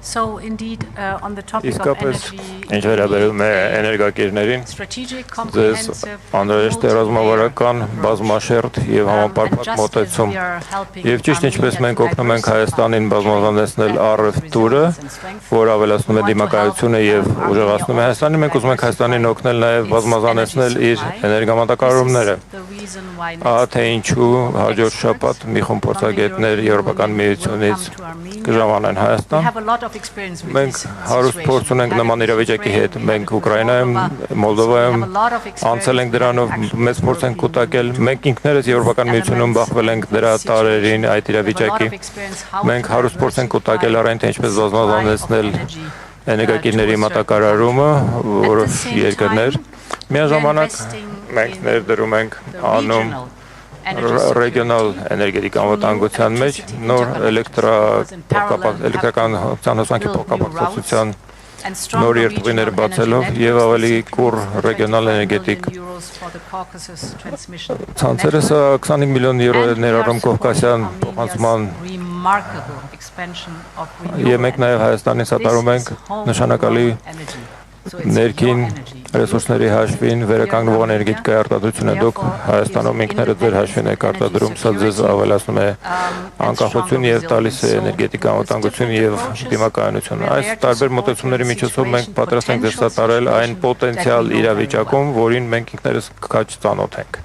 So indeed, on the topic of Իսկապես, energy, ինչ վերաբերում է էներգակիրներին, strategic, ձեզ comprehensive, անհրաժեշտ է ռազմավարական, բազմաշերտ եւ համապարփակ just as մոտեցում։ we are helping Եվ ճիշտ ինչպես Armenia մենք to օգնում ենք diversify Հայաստանին բազմազանեցնել that առևտուրը, resilience and strength, որ ավելացնում է we want to դիմակայությունը help, եւ Armenia ուժեղացնում է also Հայաստանին, մենք ուզում ենք Հայաստանին օգնել նաեւ its բազմազանեցնել energy իր supply. էներգամատակարարումները։ This is the reason why Ահա next թե week ինչու all հաջորդ experts շաբաթ մի խումբ from the փորձագետներ European Եվրոպական Union will միությունից come to Armenia. կժամանեն We Հայաստան։ have a lot of experience with Մենք this հարուստ situation. փորձ ունենք We had it նման with իրավիճակի Ukraine, հետ։ we had Մենք it with Ուկրաինայում, Moldova. Մոլդովայում So we have a lot of անցել ենք experience. դրանով, We have մեծ փորձ ենք actually կուտակել։ European Մենք ինքներս Եվրոպական միությունում բախվել ենք դրա տարերին այդ իրավիճակի։ Մենք հարուստ փորձ ենք կուտակել առայն թե ինչպես բազմազանեցնել էներգակիրների մատակարարումը, որոշ երկրներ։ Միաժամանակ մենք ներդրում ենք անում ռեգիոնալ էներգետիկ անվտանգության մեջ նոր էլեկտրական հոսանքի փոխկապակցության նոր երթուղիներ բացելով եւ ավելի կուռ ռեգիոնալ էներգետիկ ցանցերը 25 միլիոն եվրո է ներառում Կովկասյան փոխանցման եւ մենք նաեւ Հայաստանին սատարում ենք նշանակալի ներքին ռեսուրսների հաշվին վերականգնվող էներգետիկայի արտադրությունը դուք Հայաստանում ինքներդ ձեր հաշվին եք արտադրում, սա ձեզ ավելացնում է անկախություն եւ տալիս է էներգետիկ անվտանգություն եւ դիմակայունություն։ Այս տարբեր մոտեցումների միջոցով մենք պատրաստ ենք ձեզ սատարել այն պոտենցիալ իրավիճակում, որին մենք ինքներս քաջ ծանոթ ենք։